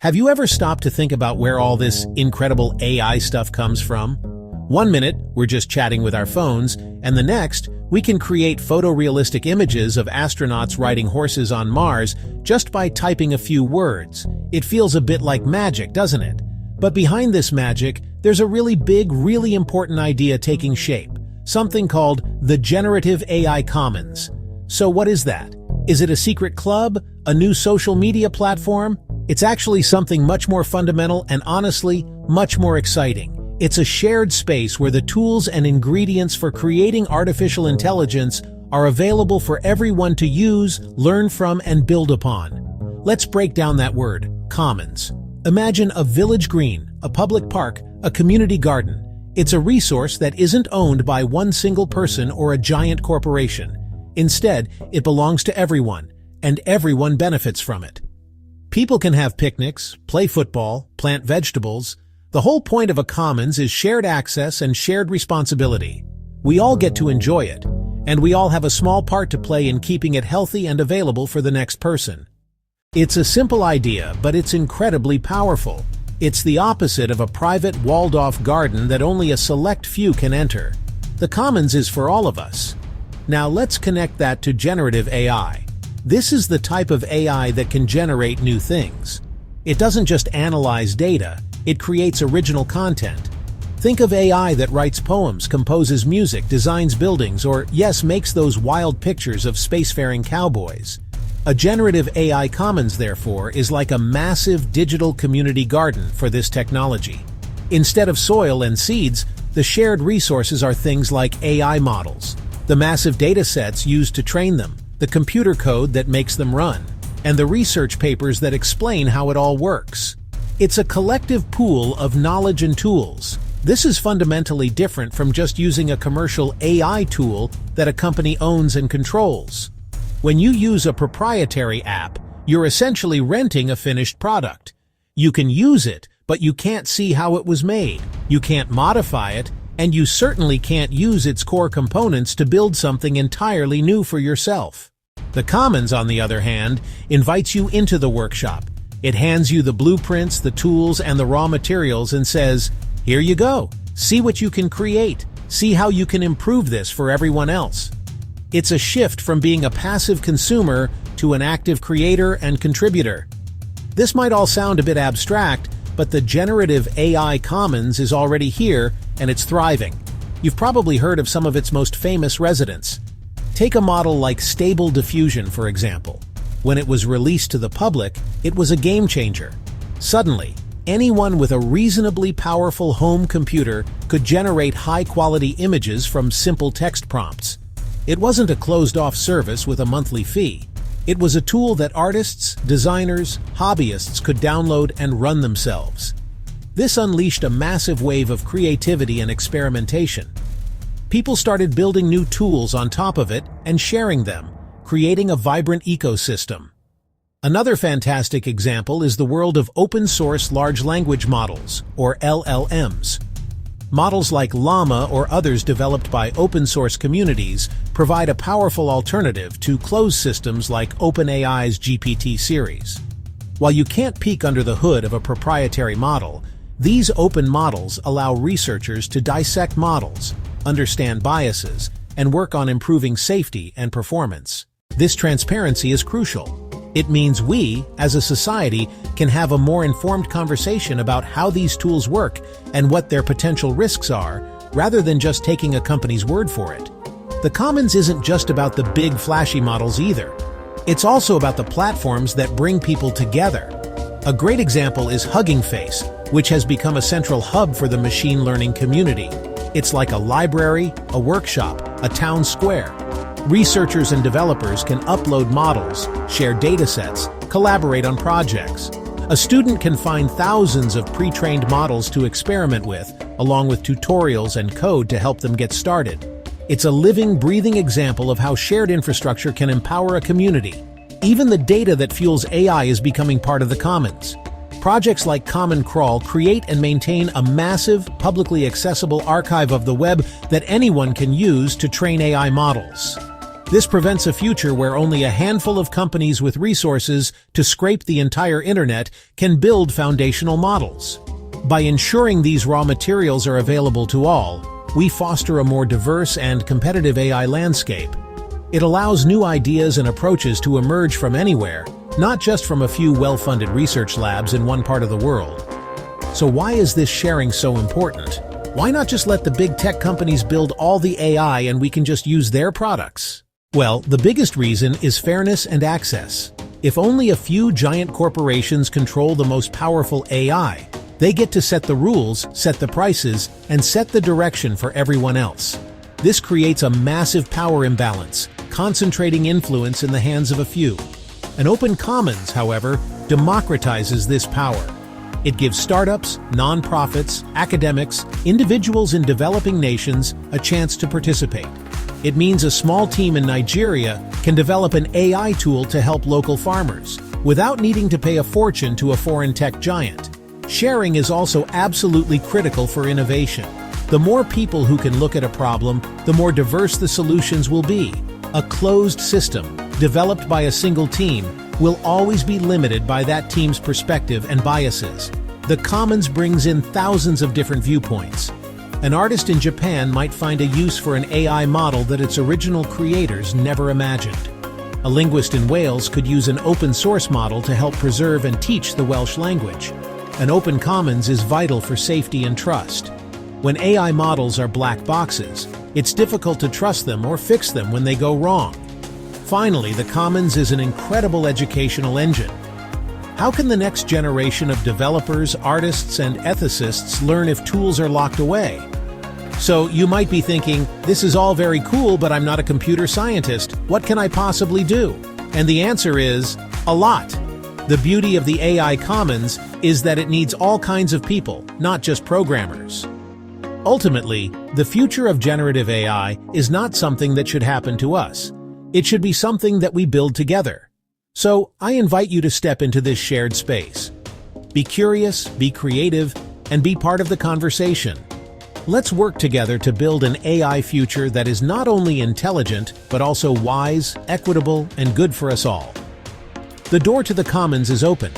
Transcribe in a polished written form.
Have you ever stopped to think about where all this incredible AI stuff comes from? One minute, we're just chatting with our phones, and the next, we can create photorealistic images of astronauts riding horses on Mars just by typing a few words. It feels a bit like magic, doesn't it? But behind this magic, there's a really big, really important idea taking shape, something called the Generative AI Commons. So what is that? Is it a secret club? A new social media platform? It's actually something much more fundamental and honestly, much more exciting. It's a shared space where the tools and ingredients for creating artificial intelligence are available for everyone to use, learn from, and build upon. Let's break down that word, commons. Imagine a village green, a public park, a community garden. It's a resource that isn't owned by one single person or a giant corporation. Instead, it belongs to everyone, and everyone benefits from it. People can have picnics, play football, plant vegetables. The whole point of a commons is shared access and shared responsibility. We all get to enjoy it, and we all have a small part to play in keeping it healthy and available for the next person. It's a simple idea, but it's incredibly powerful. It's the opposite of a private, walled-off garden that only a select few can enter. The commons is for all of us. Now let's connect that to generative AI. This is the type of AI that can generate new things. It doesn't just analyze data, it creates original content. Think of AI that writes poems, composes music, designs buildings, or, yes, makes those wild pictures of spacefaring cowboys. A generative AI commons, therefore, is like a massive digital community garden for this technology. Instead of soil and seeds, the shared resources are things like AI models, the massive datasets used to train them, the computer code that makes them run, and the research papers that explain how it all works. It's a collective pool of knowledge and tools. This is fundamentally different from just using a commercial AI tool that a company owns and controls. When you use a proprietary app, you're essentially renting a finished product. You can use it, but you can't see how it was made. You can't modify it, and you certainly can't use its core components to build something entirely new for yourself. The Commons, on the other hand, invites you into the workshop. It hands you the blueprints, the tools, and the raw materials and says, "Here you go. See what you can create. See how you can improve this for everyone else." It's a shift from being a passive consumer to an active creator and contributor. This might all sound a bit abstract, but the Generative AI Commons is already here, and it's thriving. You've probably heard of some of its most famous residents. Take a model like Stable Diffusion, for example. When it was released to the public, it was a game changer. Suddenly, anyone with a reasonably powerful home computer could generate high-quality images from simple text prompts. It wasn't a closed-off service with a monthly fee. It was a tool that artists, designers, hobbyists could download and run themselves. This unleashed a massive wave of creativity and experimentation. People started building new tools on top of it and sharing them, creating a vibrant ecosystem. Another fantastic example is the world of open-source large language models, or LLMs. Models like Llama or others developed by open-source communities provide a powerful alternative to closed systems like OpenAI's GPT series. While you can't peek under the hood of a proprietary model, these open models allow researchers to dissect models, understand biases, and work on improving safety and performance. This transparency is crucial. It means we, as a society, can have a more informed conversation about how these tools work and what their potential risks are, rather than just taking a company's word for it. The Commons isn't just about the big, flashy models either. It's also about the platforms that bring people together. A great example is Hugging Face, which has become a central hub for the machine learning community. It's like a library, a workshop, a town square. Researchers and developers can upload models, share datasets, collaborate on projects. A student can find thousands of pre-trained models to experiment with, along with tutorials and code to help them get started. It's a living, breathing example of how shared infrastructure can empower a community. Even the data that fuels AI is becoming part of the Commons. Projects like Common Crawl create and maintain a massive, publicly accessible archive of the web that anyone can use to train AI models. This prevents a future where only a handful of companies with resources to scrape the entire internet can build foundational models. By ensuring these raw materials are available to all, we foster a more diverse and competitive AI landscape. It allows new ideas and approaches to emerge from anywhere, not just from a few well-funded research labs in one part of the world. So why is this sharing so important? Why not just let the big tech companies build all the AI and we can just use their products? Well, the biggest reason is fairness and access. If only a few giant corporations control the most powerful AI, they get to set the rules, set the prices, and set the direction for everyone else. This creates a massive power imbalance, concentrating influence in the hands of a few. An open commons, however, democratizes this power. It gives startups, nonprofits, academics, individuals in developing nations a chance to participate. It means a small team in Nigeria can develop an AI tool to help local farmers, without needing to pay a fortune to a foreign tech giant. Sharing is also absolutely critical for innovation. The more people who can look at a problem, the more diverse the solutions will be. A closed system, developed by a single team, will always be limited by that team's perspective and biases. The Commons brings in thousands of different viewpoints. An artist in Japan might find a use for an AI model that its original creators never imagined. A linguist in Wales could use an open-source model to help preserve and teach the Welsh language. An open commons is vital for safety and trust. When AI models are black boxes, it's difficult to trust them or fix them when they go wrong. Finally, the commons is an incredible educational engine. How can the next generation of developers, artists, and ethicists learn if tools are locked away? So you might be thinking, this is all very cool, but I'm not a computer scientist. What can I possibly do? And the answer is, a lot. The beauty of the AI Commons is that it needs all kinds of people, not just programmers. Ultimately, the future of generative AI is not something that should happen to us. It should be something that we build together. So, I invite you to step into this shared space. Be curious, be creative, and be part of the conversation. Let's work together to build an AI future that is not only intelligent, but also wise, equitable, and good for us all. The door to the Commons is open.